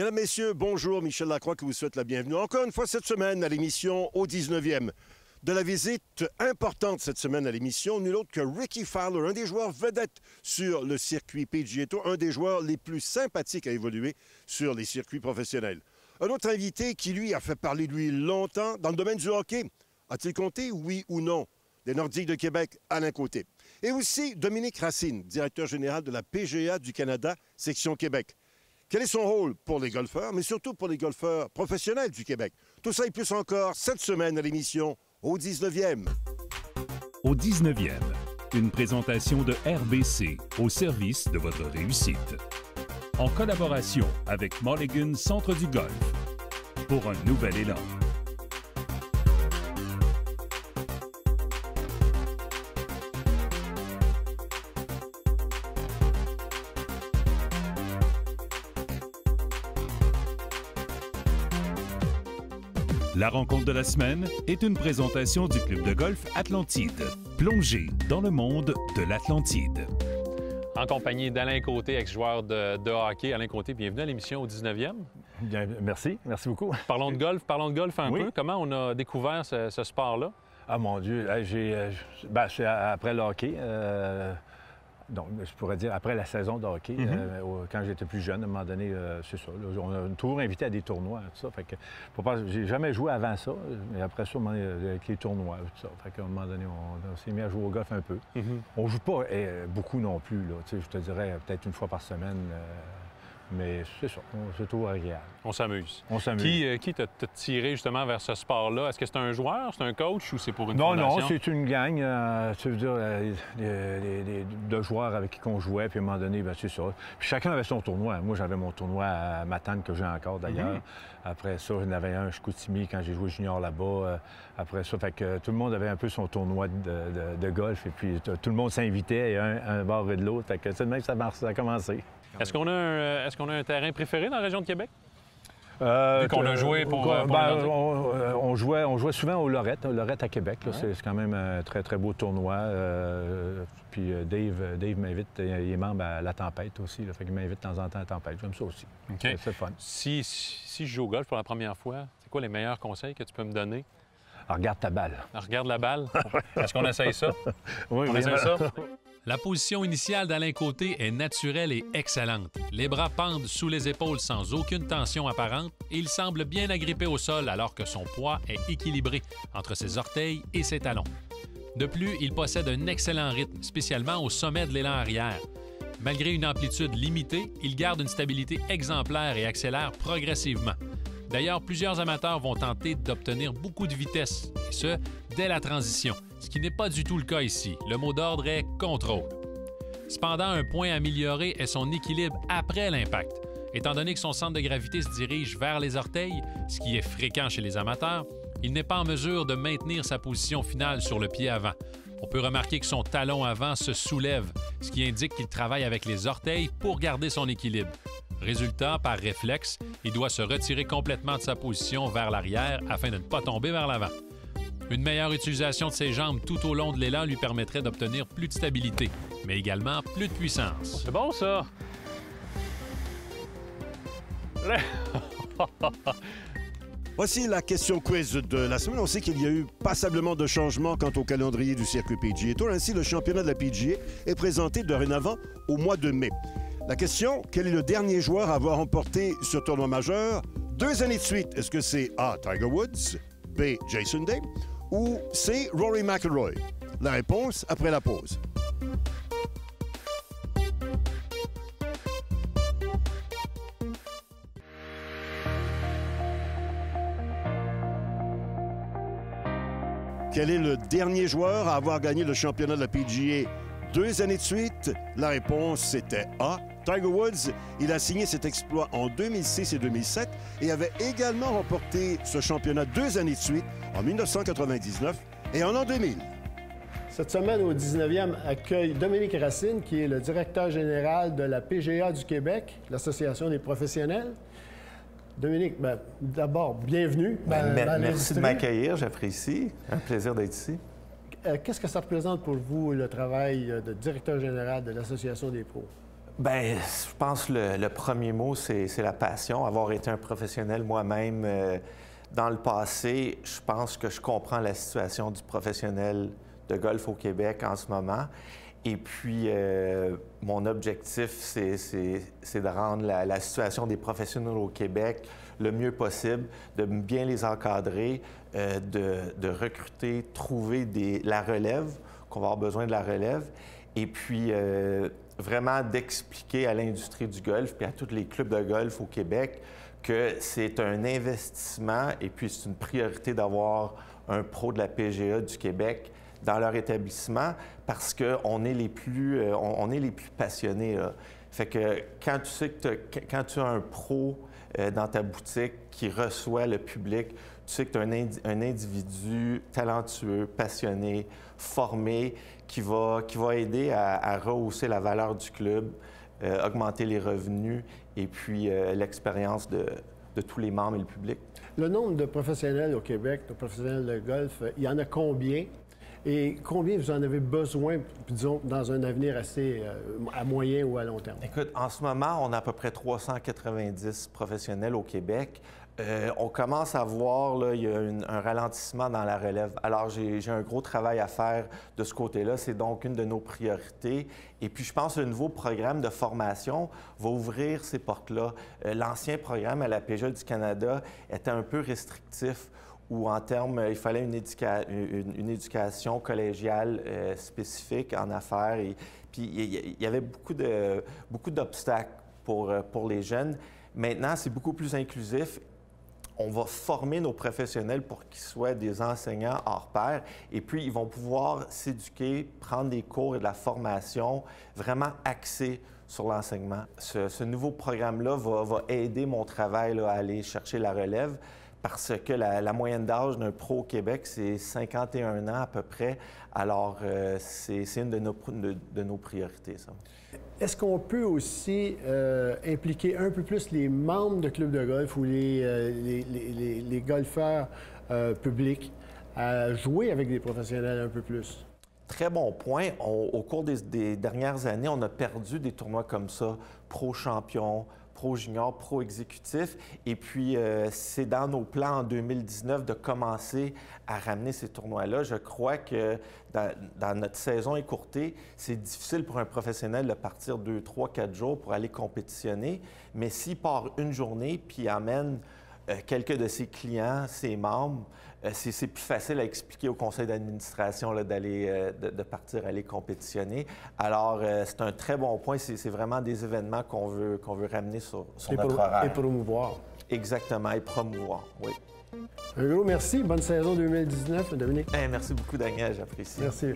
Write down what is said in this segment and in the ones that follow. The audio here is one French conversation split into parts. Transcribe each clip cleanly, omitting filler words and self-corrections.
Mesdames, Messieurs, bonjour. Michel Lacroix qui vous souhaite la bienvenue encore une fois cette semaine à l'émission au 19e. De la visite importante cette semaine à l'émission, nul autre que Rickie Fowler, un des joueurs vedettes sur le circuit PGA Tour, un des joueurs les plus sympathiques à évoluer sur les circuits professionnels. Un autre invité qui, lui, a fait parler de lui longtemps dans le domaine du hockey. A-t-il compté, oui ou non, des Nordiques de Québec, Alain Côté? Et aussi Dominique Racine, directeur général de la PGA du Canada, section Québec. Quel est son rôle pour les golfeurs, mais surtout pour les golfeurs professionnels du Québec? Tout ça et plus encore cette semaine à l'émission au 19e. Au 19e, une présentation de RBC au service de votre réussite. En collaboration avec Mulligan Centre du Golf. Pour un nouvel élan. La rencontre de la semaine est une présentation du club de golf Atlantide, plongé dans le monde de l'Atlantide. En compagnie d'Alain Côté, ex-joueur de hockey. Alain Côté, bienvenue à l'émission au 19e. Bien, merci beaucoup. Parlons de golf un peu. Comment on a découvert ce sport-là? Ah mon Dieu, c'est après le hockey. Donc, je pourrais dire après la saison de hockey, quand j'étais plus jeune, à un moment donné, c'est ça. Là, on a toujours invité à des tournois, tout ça. Fait que, j'ai jamais joué avant ça, mais après ça, avec les tournois, tout ça. Fait qu'à un moment donné, on s'est mis à jouer au golf un peu. On joue pas beaucoup non plus, là. Je te dirais peut-être une fois par semaine. Mais c'est ça, c'est toujours agréable. On s'amuse. On s'amuse. Qui t'a tiré justement vers ce sport-là? Est-ce que c'est un joueur, c'est un coach ou c'est pour une fondation? Non, c'est une gang, tu veux dire, de joueurs avec qui on jouait, puis à un moment donné, bien, c'est ça. Puis chacun avait son tournoi. Moi, j'avais mon tournoi à Matane que j'ai encore d'ailleurs. Après ça, j'en avais un à Chicoutimi quand j'ai joué junior là-bas. Après ça, fait que tout le monde avait un peu son tournoi de golf, et puis tout le monde s'invitait, un bord et de l'autre. Fait que c'est de même que ça a commencé. Est-ce qu'on a un terrain préféré dans la région de Québec? Vu qu'on a joué pour on jouait souvent au Lorette à Québec. Ouais. C'est quand même un très, très beau tournoi. Puis Dave m'invite, il est membre à La Tempête aussi. Là, fait qu'il m'invite de temps en temps à La Tempête. J'aime ça aussi. Okay. C'est fun. Si je joue au golf pour la première fois, c'est quoi les meilleurs conseils que tu peux me donner? Alors, regarde ta balle. Alors, regarde la balle. Est-ce qu'on essaye ça? Oui, on essaye ça? La position initiale d'Alain Côté est naturelle et excellente. Les bras pendent sous les épaules sans aucune tension apparente et il semble bien agrippé au sol alors que son poids est équilibré entre ses orteils et ses talons. De plus, il possède un excellent rythme, spécialement au sommet de l'élan arrière. Malgré une amplitude limitée, il garde une stabilité exemplaire et accélère progressivement. D'ailleurs, plusieurs amateurs vont tenter d'obtenir beaucoup de vitesse, et ce, dès la transition, ce qui n'est pas du tout le cas ici. Le mot d'ordre est « contrôle ». Cependant, un point à améliorer est son équilibre après l'impact. Étant donné que son centre de gravité se dirige vers les orteils, ce qui est fréquent chez les amateurs, il n'est pas en mesure de maintenir sa position finale sur le pied avant. On peut remarquer que son talon avant se soulève, ce qui indique qu'il travaille avec les orteils pour garder son équilibre. Résultat, par réflexe, il doit se retirer complètement de sa position vers l'arrière afin de ne pas tomber vers l'avant. Une meilleure utilisation de ses jambes tout au long de l'élan lui permettrait d'obtenir plus de stabilité, mais également plus de puissance. C'est bon, ça! Voici la question quiz de la semaine. On sait qu'il y a eu passablement de changements quant au calendrier du circuit PGA Tour. Ainsi, le championnat de la PGA est présenté dorénavant au mois de mai. La question, quel est le dernier joueur à avoir remporté ce tournoi majeur 2 années de suite? Est-ce que c'est A, Tiger Woods, B, Jason Day ou C, Rory McIlroy? La réponse après la pause. Quel est le dernier joueur à avoir gagné le championnat de la PGA 2 années de suite? La réponse, c'était A, Tiger Woods. Il a signé cet exploit en 2006 et 2007 et avait également remporté ce championnat 2 années de suite en 1999 et en l'an 2000. Cette semaine, au 19e, accueille Dominique Racine, qui est le directeur général de la PGA du Québec, l'Association des professionnels. Dominique, d'abord, bienvenue. Merci de m'accueillir, j'apprécie. Un plaisir d'être ici. Qu'est-ce que ça représente pour vous, le travail de directeur général de l'Association des pros? Bien, je pense que le premier mot, c'est la passion. Avoir été un professionnel moi-même dans le passé, je pense que je comprends la situation du professionnel de golf au Québec en ce moment. Et puis, mon objectif, c'est de rendre la situation des professionnels au Québec le mieux possible, de bien les encadrer, de recruter, trouver la relève, qu'on va avoir besoin de la relève, et puis vraiment d'expliquer à l'industrie du golf puis à tous les clubs de golf au Québec que c'est un investissement et puis c'est une priorité d'avoir un pro de la PGA du Québec dans leur établissement parce qu'on est les plus, on est les plus passionnés, là. Fait que quand tu sais que quand tu as un pro dans ta boutique qui reçoit le public, tu sais que tu as un individu talentueux, passionné, formé, qui va aider à rehausser la valeur du club, augmenter les revenus et puis l'expérience de tous les membres et le public. Le nombre de professionnels au Québec, de professionnels de golf, il y en a combien? Et combien vous en avez besoin, disons, dans un avenir assez à moyen ou à long terme? Écoute, en ce moment, on a à peu près 390 professionnels au Québec. On commence à voir, là, il y a un ralentissement dans la relève. Alors, j'ai un gros travail à faire de ce côté-là. C'est donc une de nos priorités. Et puis, je pense que le nouveau programme de formation va ouvrir ces portes-là. L'ancien programme à la PGA du Canada était un peu restrictif, où en termes, il fallait une éducation collégiale spécifique en affaires. Et puis, il y avait beaucoup d'obstacles pour les jeunes. Maintenant, c'est beaucoup plus inclusif. On va former nos professionnels pour qu'ils soient des enseignants hors pair. Et puis, ils vont pouvoir s'éduquer, prendre des cours et de la formation vraiment axés sur l'enseignement. Ce nouveau programme-là va aider mon travail là, à aller chercher la relève. Parce que la moyenne d'âge d'un pro au Québec, c'est 51 ans à peu près. Alors, c'est une de nos priorités, ça. Est-ce qu'on peut aussi impliquer un peu plus les membres de clubs de golf ou les golfeurs publics à jouer avec des professionnels un peu plus? Très bon point. Au cours des dernières années, on a perdu des tournois comme ça, pro-champion, pro-junior, pro-exécutif. Et puis, c'est dans nos plans en 2019 de commencer à ramener ces tournois-là. Je crois que dans notre saison écourtée, c'est difficile pour un professionnel de partir 2, 3, 4 jours pour aller compétitionner. Mais s'il part une journée puis amène quelques de ses clients, ses membres, c'est plus facile à expliquer au conseil d'administration de partir aller compétitionner. Alors, c'est un très bon point. C'est vraiment des événements qu'on veut ramener sur notre horaire. Et promouvoir. Exactement, et promouvoir, oui. Un gros merci. Bonne saison 2019, Dominique. Merci beaucoup, Daniel. J'apprécie. Merci.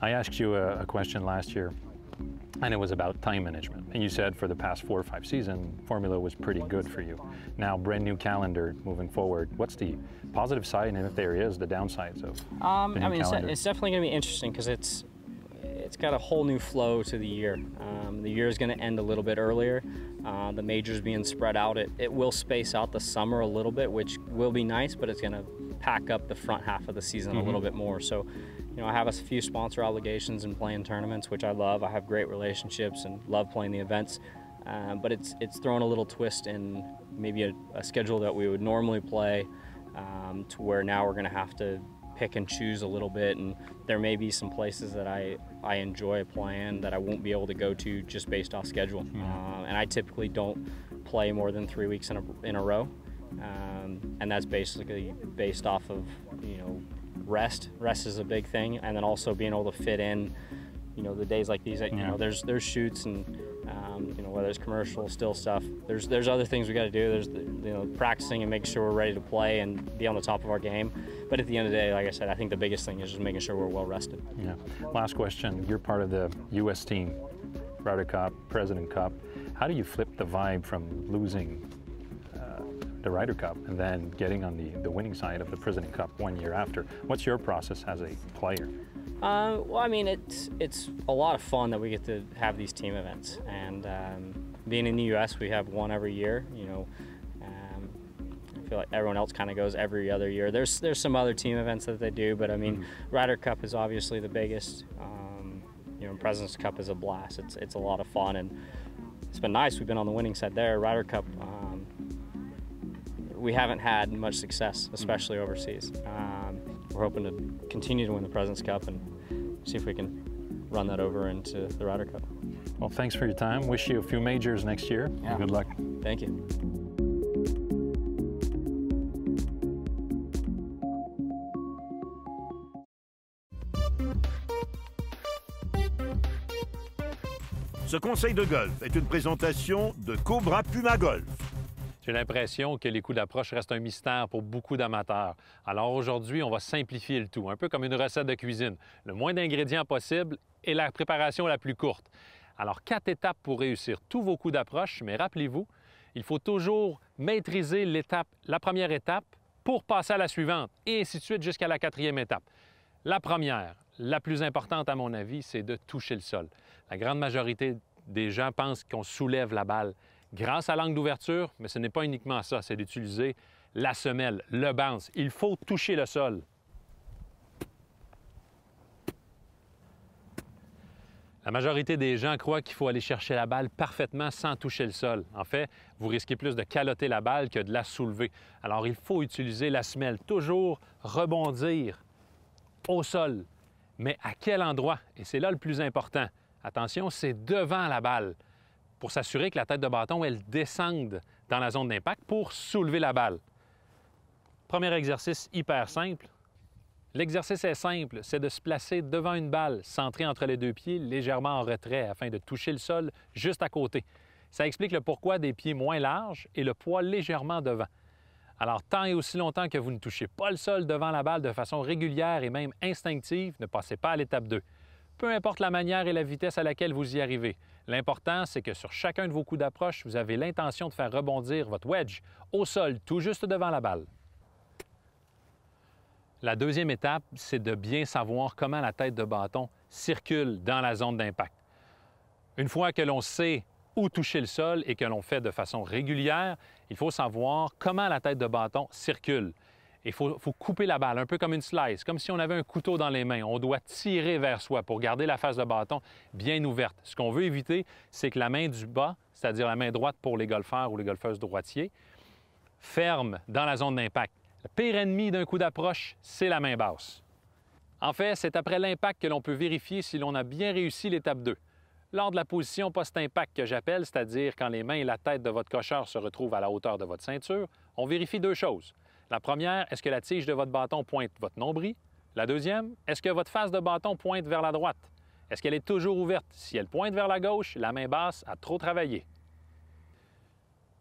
I asked you a question last year, and it was about time management. And you said for the past 4 or 5 seasons, formula was pretty good for you. Now, brand new calendar moving forward. What's the positive side, and if there is, the downsides of the new calendar? It's definitely going to be interesting because it's got a whole new flow to the year. The year is going to end a little bit earlier. The majors being spread out, it will space out the summer a little bit, which will be nice, but it's going to pack up the front half of the season a little bit more. So, you know, I have a few sponsor obligations and playing tournaments, which I love. I have great relationships and love playing the events. But it's thrown a little twist in maybe a schedule that we would normally play to where now we're going to have to pick and choose a little bit, and there may be some places that I enjoy playing that I won't be able to go to just based off schedule. And I typically don't play more than 3 weeks in a row, and that's basically based off of, you know, rest. Rest is a big thing, and then also being able to fit in, you know, the days like these. You know, there's shoots and you know, whether it's commercial, still stuff. There's other things we got to do. There's practicing and making sure we're ready to play and be on the top of our game. But at the end of the day, like I said, I think the biggest thing is just making sure we're well rested. Yeah. Last question. You're part of the U.S. team, Ryder Cup, President Cup. How do you flip the vibe from losing the Ryder Cup and then getting on the winning side of the President Cup 1 year after? What's your process as a player? Well, I mean, it's a lot of fun that we get to have these team events, and being in the U.S., we have one every year. You know, feel like everyone else kind of goes every other year. There's some other team events that they do, but I mean, Ryder Cup is obviously the biggest. You know, President's Cup is a blast. It's a lot of fun, and it's been nice. We've been on the winning side there. Ryder Cup, we haven't had much success, especially overseas. We're hoping to continue to win the President's Cup and see if we can run that over into the Ryder Cup. Well, thanks for your time. Wish you a few majors next year. Yeah. Good luck. Thank you. Ce conseil de golf est une présentation de Cobra Puma Golf. J'ai l'impression que les coups d'approche restent un mystère pour beaucoup d'amateurs. Alors aujourd'hui, on va simplifier le tout, un peu comme une recette de cuisine. Le moins d'ingrédients possible et la préparation la plus courte. Alors 4 étapes pour réussir tous vos coups d'approche, mais rappelez-vous, il faut toujours maîtriser la première étape pour passer à la suivante, et ainsi de suite jusqu'à la 4e étape. La première, la plus importante à mon avis, c'est de toucher le sol. La grande majorité des gens pensent qu'on soulève la balle grâce à l'angle d'ouverture, mais ce n'est pas uniquement ça, c'est d'utiliser la semelle, le bounce. Il faut toucher le sol. La majorité des gens croient qu'il faut aller chercher la balle parfaitement sans toucher le sol. En fait, vous risquez plus de caloter la balle que de la soulever. Alors, il faut utiliser la semelle, toujours rebondir au sol. Mais à quel endroit? Et c'est là le plus important. Attention, c'est devant la balle, pour s'assurer que la tête de bâton, elle descende dans la zone d'impact pour soulever la balle. Premier exercice hyper simple. L'exercice est simple, c'est de se placer devant une balle, centrée entre les deux pieds, légèrement en retrait, afin de toucher le sol juste à côté. Ça explique le pourquoi des pieds moins larges et le poids légèrement devant. Alors, tant et aussi longtemps que vous ne touchez pas le sol devant la balle de façon régulière et même instinctive, ne passez pas à l'étape 2. Peu importe la manière et la vitesse à laquelle vous y arrivez. L'important, c'est que sur chacun de vos coups d'approche, vous avez l'intention de faire rebondir votre wedge au sol, tout juste devant la balle. La deuxième étape, c'est de bien savoir comment la tête de bâton circule dans la zone d'impact. Une fois que l'on sait où toucher le sol et que l'on fait de façon régulière, il faut savoir comment la tête de bâton circule. Il faut couper la balle, un peu comme une slice, comme si on avait un couteau dans les mains. On doit tirer vers soi pour garder la face de bâton bien ouverte. Ce qu'on veut éviter, c'est que la main du bas, c'est-à-dire la main droite pour les golfeurs ou les golfeuses droitiers, ferme dans la zone d'impact. Le pire ennemi d'un coup d'approche, c'est la main basse. En fait, c'est après l'impact que l'on peut vérifier si l'on a bien réussi l'étape 2. Lors de la position post-impact que j'appelle, c'est-à-dire quand les mains et la tête de votre cocheur se retrouvent à la hauteur de votre ceinture, on vérifie 2 choses. La première, est-ce que la tige de votre bâton pointe votre nombril? La deuxième, est-ce que votre face de bâton pointe vers la droite? Est-ce qu'elle est toujours ouverte? Si elle pointe vers la gauche, la main basse a trop travaillé.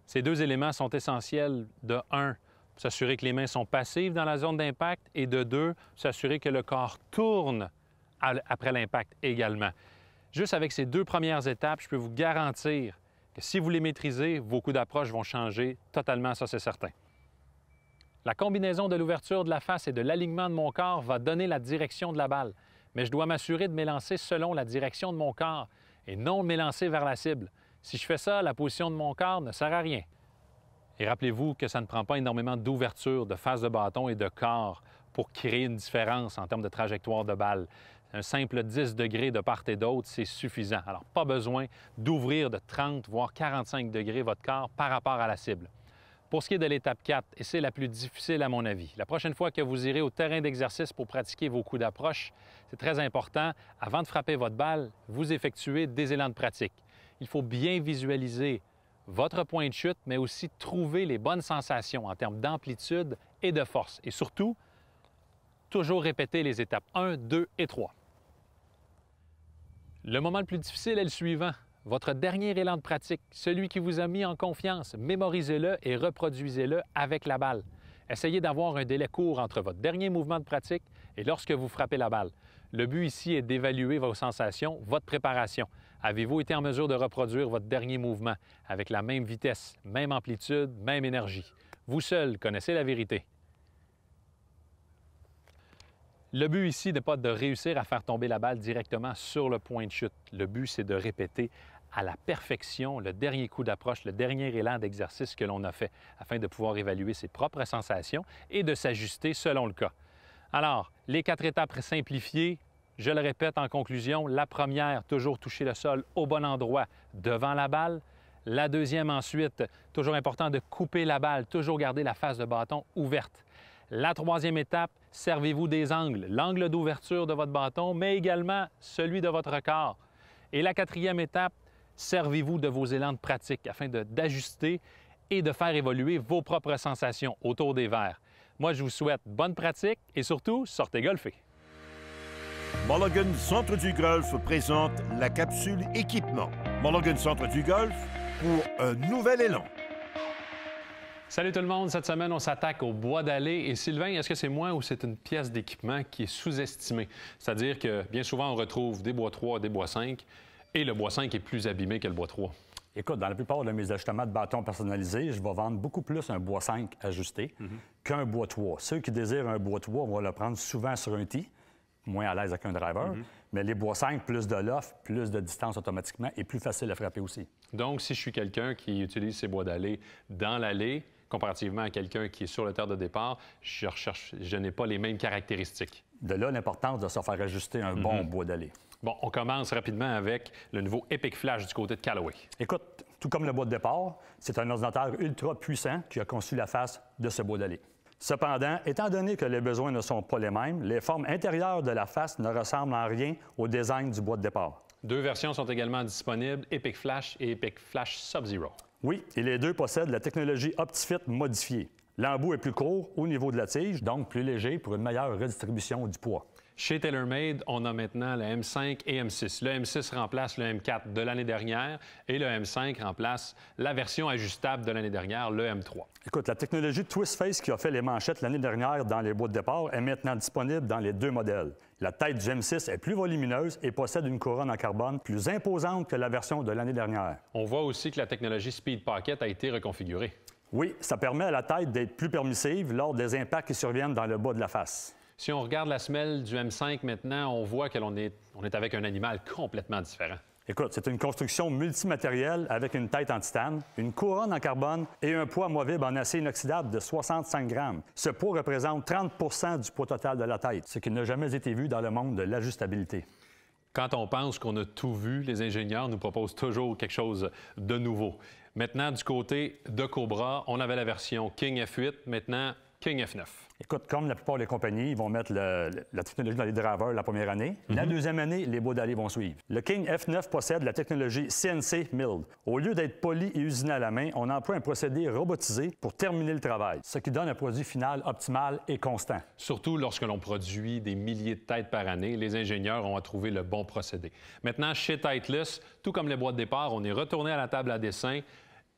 Ces 2 éléments sont essentiels de 1, s'assurer que les mains sont passives dans la zone d'impact, et de 2, s'assurer que le corps tourne après l'impact également. Juste avec ces 2 premières étapes, je peux vous garantir que si vous les maîtrisez, vos coups d'approche vont changer totalement, ça c'est certain. La combinaison de l'ouverture de la face et de l'alignement de mon corps va donner la direction de la balle, mais je dois m'assurer de m'élancer selon la direction de mon corps et non m'élancer vers la cible. Si je fais ça, la position de mon corps ne sert à rien. Et rappelez-vous que ça ne prend pas énormément d'ouverture de face de bâton et de corps pour créer une différence en termes de trajectoire de balle. Un simple 10 degrés de part et d'autre, c'est suffisant. Alors, pas besoin d'ouvrir de 30 voire 45 degrés votre corps par rapport à la cible. Pour ce qui est de l'étape 4, et c'est la plus difficile à mon avis, la prochaine fois que vous irez au terrain d'exercice pour pratiquer vos coups d'approche, c'est très important, avant de frapper votre balle, vous effectuez des élans de pratique. Il faut bien visualiser votre point de chute, mais aussi trouver les bonnes sensations en termes d'amplitude et de force. Et surtout, toujours répéter les étapes 1, 2 et 3. Le moment le plus difficile est le suivant. Votre dernier élan de pratique, celui qui vous a mis en confiance, mémorisez-le et reproduisez-le avec la balle. Essayez d'avoir un délai court entre votre dernier mouvement de pratique et lorsque vous frappez la balle. Le but ici est d'évaluer vos sensations, votre préparation. Avez-vous été en mesure de reproduire votre dernier mouvement avec la même vitesse, même amplitude, même énergie? Vous seul connaissez la vérité. Le but ici n'est pas de réussir à faire tomber la balle directement sur le point de chute. Le but, c'est de répéter à la perfection le dernier coup d'approche, le dernier élan d'exercice que l'on a fait afin de pouvoir évaluer ses propres sensations et de s'ajuster selon le cas. Alors, les 4 étapes simplifiées, je le répète en conclusion, la première, toujours toucher le sol au bon endroit devant la balle. La deuxième ensuite, toujours important de couper la balle, toujours garder la face de bâton ouverte. La troisième étape, servez-vous des angles, l'angle d'ouverture de votre bâton, mais également celui de votre corps. Et la quatrième étape, servez-vous de vos élans de pratique afin d'ajuster et de faire évoluer vos propres sensations autour des verres. Moi, je vous souhaite bonne pratique et surtout, sortez golfer. Mulligan Centre du Golf présente la capsule équipement. Mulligan Centre du Golf pour un nouvel élan. Salut tout le monde, cette semaine on s'attaque au bois d'allée. Et Sylvain, est-ce que c'est moi ou c'est une pièce d'équipement qui est sous-estimée? C'est-à-dire que bien souvent on retrouve des bois 3, des bois 5 et le bois 5 est plus abîmé que le bois 3. Écoute, dans la plupart de mes ajustements de bâtons personnalisés, je vais vendre beaucoup plus un bois 5 ajusté qu'un bois 3. Ceux qui désirent un bois 3 vont le prendre souvent sur un tee, moins à l'aise avec un driver. Mais les bois 5, plus de loft, plus de distance automatiquement et plus facile à frapper aussi. Donc, si je suis quelqu'un qui utilise ces bois d'allée dans l'allée, comparativement à quelqu'un qui est sur le terre de départ, je n'ai pas les mêmes caractéristiques. De là, l'importance de se faire ajuster un bon bois d'allée. Bon, on commence rapidement avec le nouveau Epic Flash du côté de Callaway. Écoute, tout comme le bois de départ, c'est un ordinateur ultra puissant qui a conçu la face de ce bois d'allée. Cependant, étant donné que les besoins ne sont pas les mêmes, les formes intérieures de la face ne ressemblent en rien au design du bois de départ. 2 versions sont également disponibles, Epic Flash et Epic Flash Sub-Zero. Oui, et les deux possèdent la technologie OptiFit modifiée. L'embout est plus court au niveau de la tige, donc plus léger pour une meilleure redistribution du poids. Chez TaylorMade, on a maintenant le M5 et M6. Le M6 remplace le M4 de l'année dernière et le M5 remplace la version ajustable de l'année dernière, le M3. Écoute, la technologie Twist Face qui a fait les manchettes l'année dernière dans les bois de départ est maintenant disponible dans les 2 modèles. La tête du M6 est plus volumineuse et possède une couronne en carbone plus imposante que la version de l'année dernière. On voit aussi que la technologie Speed Pocket a été reconfigurée. Oui, ça permet à la tête d'être plus permissive lors des impacts qui surviennent dans le bas de la face. Si on regarde la semelle du M5 maintenant, on voit que l'on est avec un animal complètement différent. Écoute, c'est une construction multimatérielle avec une tête en titane, une couronne en carbone et un poids amovible en acier inoxydable de 65 grammes. Ce poids représente 30 du poids total de la tête, ce qui n'a jamais été vu dans le monde de l'ajustabilité. Quand on pense qu'on a tout vu, les ingénieurs nous proposent toujours quelque chose de nouveau. Maintenant, du côté de Cobra, on avait la version King F8, maintenant King F9. Écoute, comme la plupart des compagnies, ils vont mettre la technologie dans les drivers la première année. La deuxième année, les bois d'allée vont suivre. Le King F9 possède la technologie CNC Milled. Au lieu d'être poli et usiné à la main, on emploie un procédé robotisé pour terminer le travail, ce qui donne un produit final optimal et constant. Surtout lorsque l'on produit des milliers de têtes par année, les ingénieurs ont à trouver le bon procédé. Maintenant, chez Titleist, tout comme les bois de départ, on est retourné à la table à dessin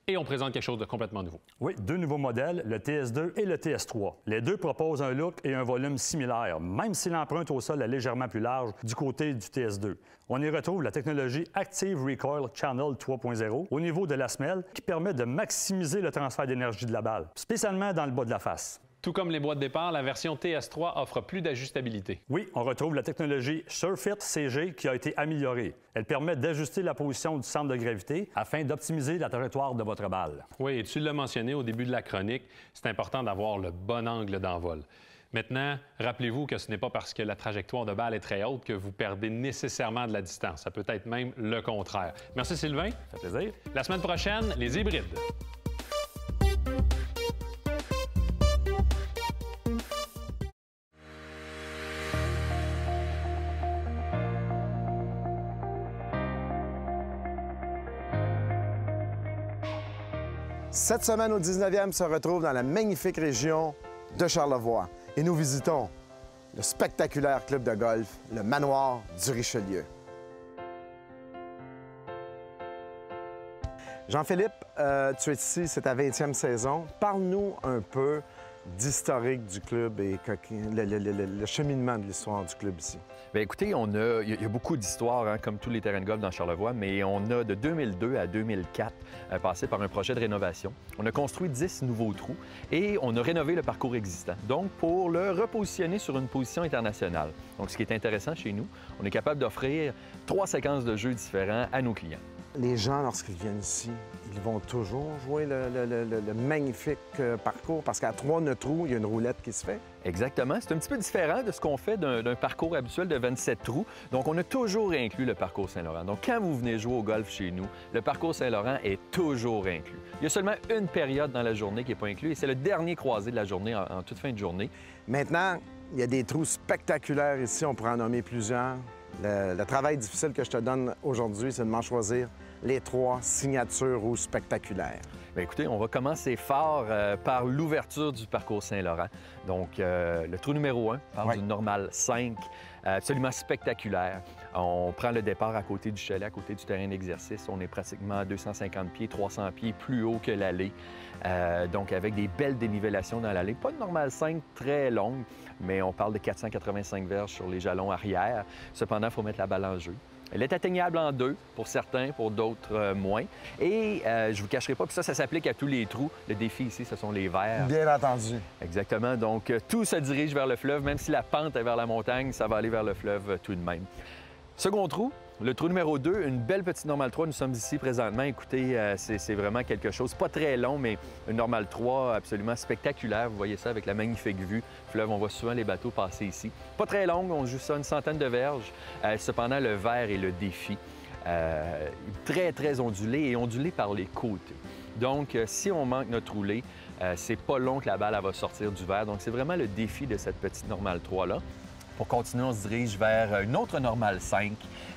et on présente quelque chose de complètement nouveau. Oui, 2 nouveaux modèles, le TS2 et le TS3. Les deux proposent un look et un volume similaires, même si l'empreinte au sol est légèrement plus large du côté du TS2. On y retrouve la technologie Active Recoil Channel 3.0 au niveau de la semelle qui permet de maximiser le transfert d'énergie de la balle, spécialement dans le bas de la face. Tout comme les bois de départ, la version TS3 offre plus d'ajustabilité. Oui, on retrouve la technologie SureFit CG qui a été améliorée. Elle permet d'ajuster la position du centre de gravité afin d'optimiser la trajectoire de votre balle. Oui, et tu l'as mentionné au début de la chronique, c'est important d'avoir le bon angle d'envol. Maintenant, rappelez-vous que ce n'est pas parce que la trajectoire de balle est très haute que vous perdez nécessairement de la distance. Ça peut être même le contraire. Merci Sylvain. Ça fait plaisir. La semaine prochaine, les hybrides. Cette semaine au 19e se retrouve dans la magnifique région de Charlevoix et nous visitons le spectaculaire club de golf, le Manoir du Richelieu. Jean-Philippe, tu es ici, c'est ta 20e saison. Parle-nous un peu d'historique du club et le cheminement de l'histoire du club ici. Bien, écoutez, il y a beaucoup d'histoires, hein, comme tous les terrains de golf dans Charlevoix, mais on a de 2002 à 2004 passé par un projet de rénovation. On a construit 10 nouveaux trous et on a rénové le parcours existant, donc pour le repositionner sur une position internationale. Donc, ce qui est intéressant chez nous, on est capable d'offrir 3 séquences de jeux différents à nos clients. Les gens, lorsqu'ils viennent ici, ils vont toujours jouer le magnifique parcours parce qu'à 3 nœuds trous, il y a une roulette qui se fait. Exactement. C'est un petit peu différent de ce qu'on fait d'un parcours habituel de 27 trous. Donc, on a toujours inclus le parcours Saint-Laurent. Donc, quand vous venez jouer au golf chez nous, le parcours Saint-Laurent est toujours inclus. Il y a seulement une période dans la journée qui n'est pas inclus et c'est le dernier croisé de la journée en toute fin de journée. Maintenant, il y a des trous spectaculaires ici. On pourrait en nommer plusieurs. Le travail difficile que je te donne aujourd'hui, c'est de m'en choisir les 3 signatures rouges spectaculaires. Bien, écoutez, on va commencer fort par l'ouverture du parcours Saint-Laurent. Donc, le trou numéro 1 parle d'une normale 5, absolument spectaculaire. On prend le départ à côté du chalet, à côté du terrain d'exercice. On est pratiquement à 250 pieds, 300 pieds plus haut que l'allée. Donc, avec des belles dénivellations dans l'allée. Pas de normale 5 très longue, mais on parle de 485 verges sur les jalons arrière. Cependant, il faut mettre la balle en jeu. Elle est atteignable en 2 pour certains, pour d'autres moins. Et je ne vous cacherai pas, puis ça s'applique à tous les trous. Le défi ici, ce sont les verts. Bien entendu. Exactement. Donc, tout se dirige vers le fleuve. Même si la pente est vers la montagne, ça va aller vers le fleuve tout de même. Second trou, le trou numéro 2, une belle petite normale 3. Nous sommes ici présentement. Écoutez, c'est vraiment quelque chose, pas très long, mais une normale 3 absolument spectaculaire. Vous voyez ça avec la magnifique vue. Fleuve, on voit souvent les bateaux passer ici. Pas très longue, on joue ça une centaine de verges. Cependant, le vert est le défi. Très, très ondulé et ondulé par les côtés. Donc, si on manque notre roulé, c'est pas long que la balle elle va sortir du vert. Donc, c'est vraiment le défi de cette petite normale 3-là. Pour continuer, on se dirige vers une autre normale 5.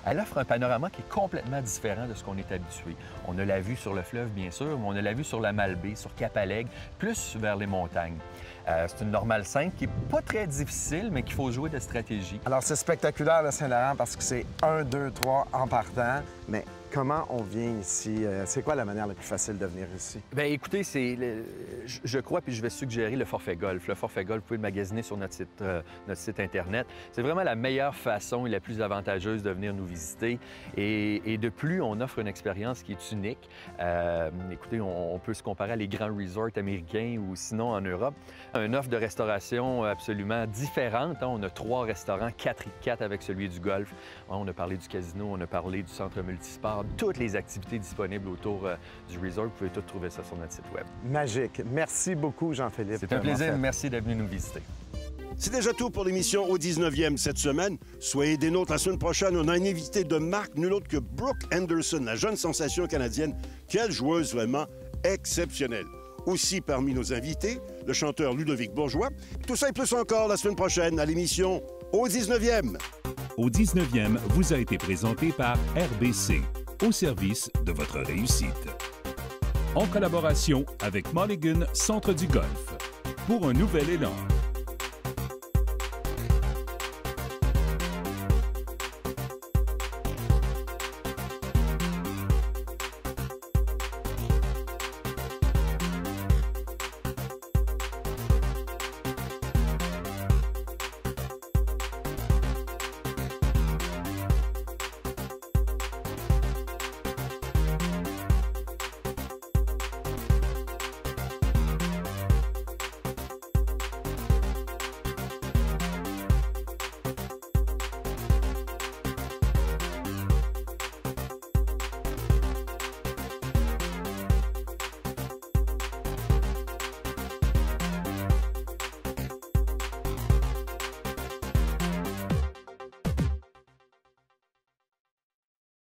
Elle offre un panorama qui est complètement différent de ce qu'on est habitué. On a la vue sur le fleuve, bien sûr, mais on a la vue sur la Malbaie, sur Cap-Alègue, plus vers les montagnes. C'est une normale 5 qui n'est pas très difficile, mais qu'il faut jouer de stratégie. Alors, c'est spectaculaire, le Saint-Laurent, parce que c'est 1, 2, 3 en partant. Mais comment on vient ici? C'est quoi la manière la plus facile de venir ici? Bien, écoutez, je crois, puis je vais suggérer le forfait golf. Le forfait golf, vous pouvez le magasiner sur notre site Internet. C'est vraiment la meilleure façon et la plus avantageuse de venir nous visiter. Et de plus, on offre une expérience qui est unique. Écoutez, on peut se comparer à les grands resorts américains ou sinon en Europe. Une offre de restauration absolument différente. On a 3 restaurants, 4x4 avec celui du golf. On a parlé du casino, on a parlé du centre multisport, toutes les activités disponibles autour du resort. Vous pouvez tout trouver ça sur notre site web. Magique. Merci beaucoup, Jean-Philippe. C'est un plaisir. Merci d'être venu nous visiter. C'est déjà tout pour l'émission au 19e cette semaine. Soyez des nôtres la semaine prochaine. On a une invitée de marque, nul autre que Brooke Henderson, la jeune sensation canadienne. Quelle joueuse vraiment exceptionnelle. Aussi parmi nos invités, le chanteur Ludovic Bourgeois. Tout ça et plus encore la semaine prochaine à l'émission au 19e. Au 19e vous a été présenté par RBC, au service de votre réussite. En collaboration avec Mulligan Centre du Golf. Pour un nouvel élan.